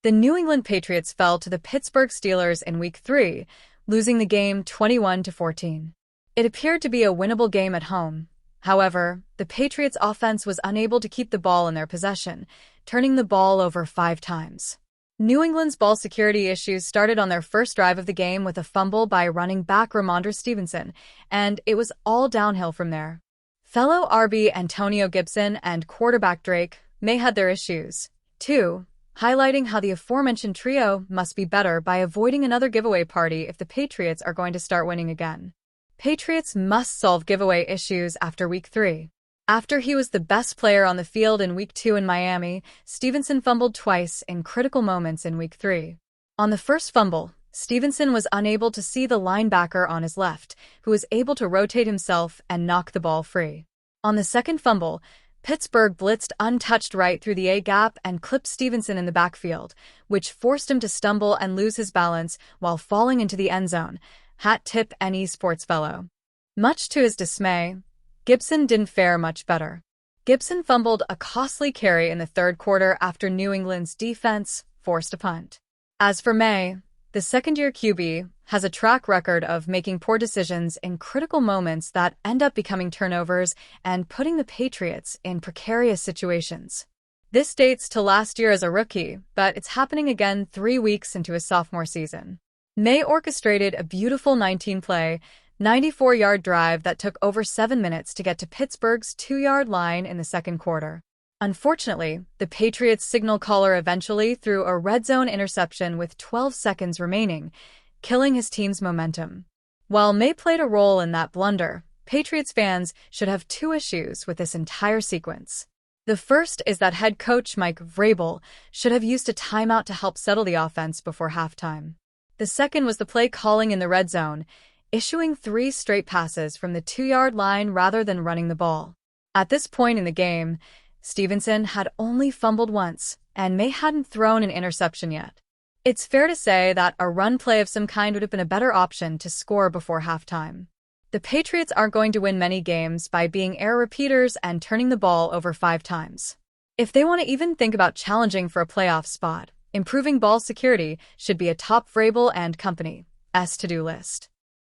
The New England Patriots fell to the Pittsburgh Steelers in Week 3, losing the game 21-14. It appeared to be a winnable game at home. However, the Patriots' offense was unable to keep the ball in their possession, turning the ball over 5 times. New England's ball security issues started on their first drive of the game with a fumble by running back Ramondre Stevenson, and it was all downhill from there. Fellow RB Antonio Gibson and quarterback Drake may had their issues, too, highlighting how the aforementioned trio must be better by avoiding another giveaway party if the Patriots are going to start winning again. Patriots must solve giveaway issues after Week 3. After he was the best player on the field in Week 2 in Miami, Stevenson fumbled twice in critical moments in Week 3. On the first fumble, Stevenson was unable to see the linebacker on his left, who was able to rotate himself and knock the ball free. On the second fumble, Pittsburgh blitzed untouched right through the A-gap and clipped Stevenson in the backfield, which forced him to stumble and lose his balance while falling into the end zone. Hat tip any sports fellow. Much to his dismay, Gibson didn't fare much better. Gibson fumbled a costly carry in the third quarter after New England's defense forced a punt. As for May, the second-year QB has a track record of making poor decisions in critical moments that end up becoming turnovers and putting the Patriots in precarious situations. This dates to last year as a rookie, but it's happening again 3 weeks into his sophomore season. May orchestrated a beautiful 19-play, 94-yard drive that took over 7 minutes to get to Pittsburgh's 2-yard line in the second quarter. Unfortunately, the Patriots' signal caller eventually threw a red zone interception with 12 seconds remaining, killing his team's momentum. While May played a role in that blunder, Patriots fans should have 2 issues with this entire sequence. The first is that head coach Mike Vrabel should have used a timeout to help settle the offense before halftime. The second was the play calling in the red zone, issuing 3 straight passes from the 2-yard line rather than running the ball. At this point in the game, Stevenson had only fumbled once, and May hadn't thrown an interception yet. It's fair to say that a run play of some kind would have been a better option to score before halftime. The Patriots aren't going to win many games by being error repeaters and turning the ball over 5 times. If they want to even think about challenging for a playoff spot, improving ball security should be a top Vrabel and company's to-do list.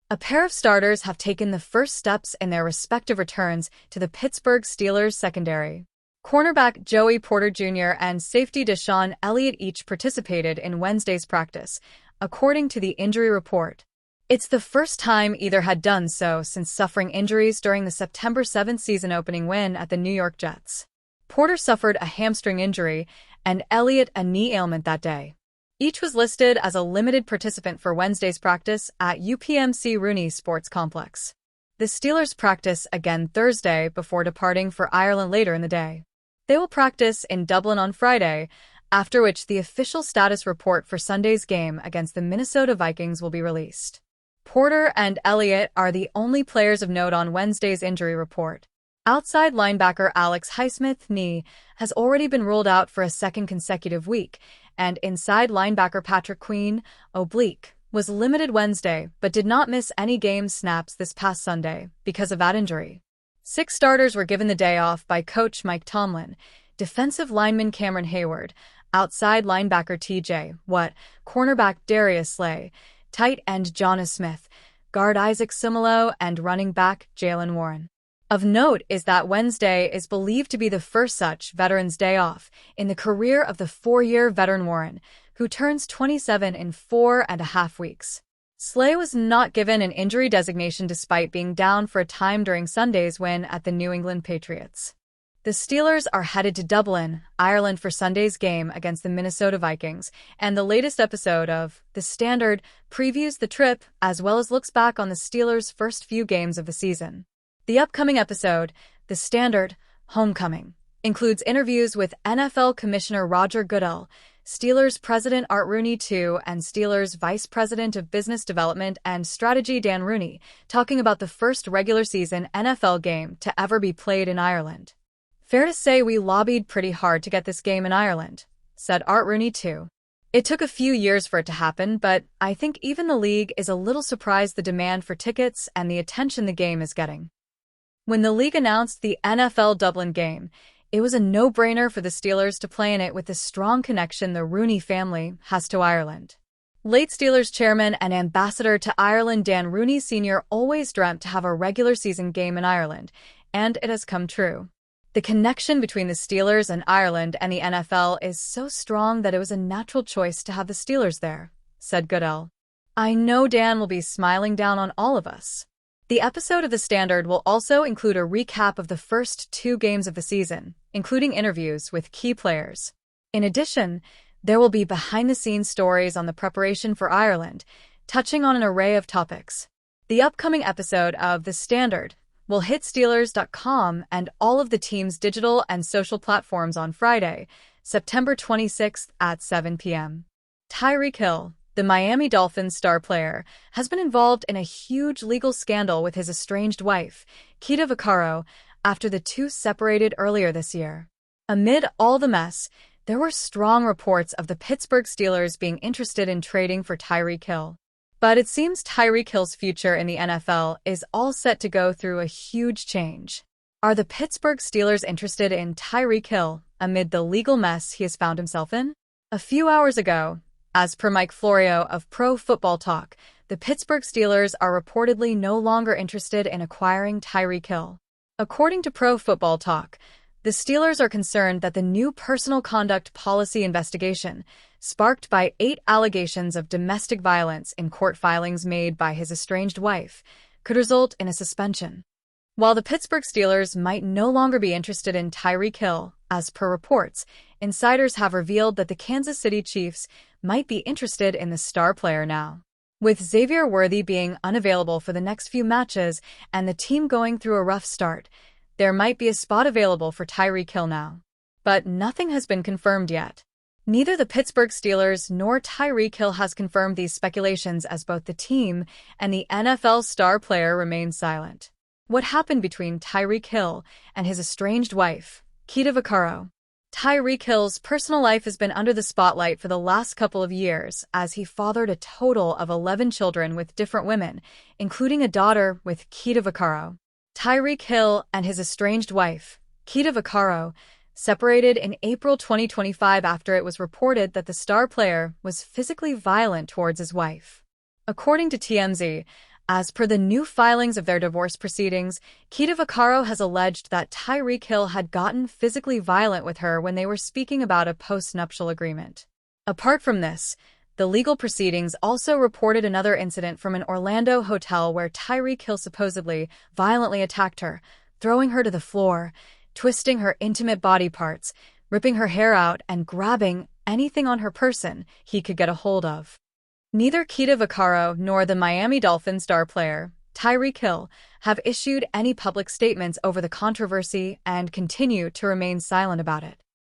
A pair of starters have taken the first steps in their respective returns to the Pittsburgh Steelers secondary. Cornerback Joey Porter Jr. and safety Deshaun Elliott each participated in Wednesday's practice, according to the injury report. It's the first time either had done so since suffering injuries during the September 7th season-opening win at the New York Jets. Porter suffered a hamstring injury and Elliott a knee ailment that day. Each was listed as a limited participant for Wednesday's practice at UPMC Rooney Sports Complex. The Steelers practice again Thursday before departing for Ireland later in the day. They will practice in Dublin on Friday, after which the official status report for Sunday's game against the Minnesota Vikings will be released. Porter and Elliott are the only players of note on Wednesday's injury report. Outside linebacker Alex Highsmith's knee has already been ruled out for a second consecutive week, and inside linebacker Patrick Queen, oblique, was limited Wednesday but did not miss any game snaps this past Sunday because of that injury. 6 starters were given the day off by coach Mike Tomlin, defensive lineman Cameron Hayward, outside linebacker TJ Watt, cornerback Darius Slay, tight end Jonas Smith, guard Isaac Simolo, and running back Jaylen Warren. Of note is that Wednesday is believed to be the first such Veterans Day off in the career of the 4-year veteran Warren, who turns 27 in 4.5 weeks. Slay was not given an injury designation despite being down for a time during Sunday's win at the New England Patriots. The Steelers are headed to Dublin, Ireland for Sunday's game against the Minnesota Vikings, and the latest episode of The Standard previews the trip as well as looks back on the Steelers' first few games of the season. The upcoming episode, The Standard, Homecoming, includes interviews with NFL Commissioner Roger Goodell, Steelers President Art Rooney II, and Steelers Vice President of Business Development and Strategy Dan Rooney, talking about the first regular season NFL game to ever be played in Ireland. Fair to say we lobbied pretty hard to get this game in Ireland, said Art Rooney II. It took a few years for it to happen, but I think even the league is a little surprised the demand for tickets and the attention the game is getting. When the league announced the NFL Dublin game, It was a no-brainer for the Steelers to play in it with the strong connection the Rooney family has to Ireland. Late Steelers chairman and ambassador to Ireland Dan Rooney Sr. always dreamt to have a regular season game in Ireland, and it has come true. The connection between the Steelers and Ireland and the NFL is so strong that it was a natural choice to have the Steelers there, said Goodell. I know Dan will be smiling down on all of us. The episode of The Standard will also include a recap of the first 2 games of the season, including interviews with key players. In addition, there will be behind-the-scenes stories on the preparation for Ireland, touching on an array of topics. The upcoming episode of The Standard will hit Steelers.com and all of the team's digital and social platforms on Friday, September 26th at 7 p.m. Tyreek Hill, the Miami Dolphins star player, has been involved in a huge legal scandal with his estranged wife, Kita Vaccaro, after the two separated earlier this year. Amid all the mess, there were strong reports of the Pittsburgh Steelers being interested in trading for Tyreek Hill. But it seems Tyreek Hill's future in the NFL is all set to go through a huge change. Are the Pittsburgh Steelers interested in Tyreek Hill amid the legal mess he has found himself in? A few hours ago, as per Mike Florio of Pro Football Talk, the Pittsburgh Steelers are reportedly no longer interested in acquiring Tyreek Hill. According to Pro Football Talk, the Steelers are concerned that the new personal conduct policy investigation, sparked by 8 allegations of domestic violence in court filings made by his estranged wife, could result in a suspension. While the Pittsburgh Steelers might no longer be interested in Tyreek Hill, as per reports, insiders have revealed that the Kansas City Chiefs might be interested in the star player now. With Xavier Worthy being unavailable for the next few matches and the team going through a rough start, there might be a spot available for Tyreek Hill now. But nothing has been confirmed yet. Neither the Pittsburgh Steelers nor Tyreek Hill has confirmed these speculations, as both the team and the NFL star player remain silent. What happened between Tyreek Hill and his estranged wife, Kita Vaccaro? Tyreek Hill's personal life has been under the spotlight for the last couple of years, as he fathered a total of 11 children with different women, including a daughter with Kita Vaccaro. Tyreek Hill and his estranged wife, Kita Vaccaro, separated in April 2025 after it was reported that the star player was physically violent towards his wife. According to TMZ, as per the new filings of their divorce proceedings, Kita Vaccaro has alleged that Tyreek Hill had gotten physically violent with her when they were speaking about a post-nuptial agreement. Apart from this, the legal proceedings also reported another incident from an Orlando hotel where Tyreek Hill supposedly violently attacked her, throwing her to the floor, twisting her intimate body parts, ripping her hair out, and grabbing anything on her person he could get a hold of. Neither Kita Vaccaro nor the Miami Dolphins star player, Tyreek Hill, have issued any public statements over the controversy and continue to remain silent about it.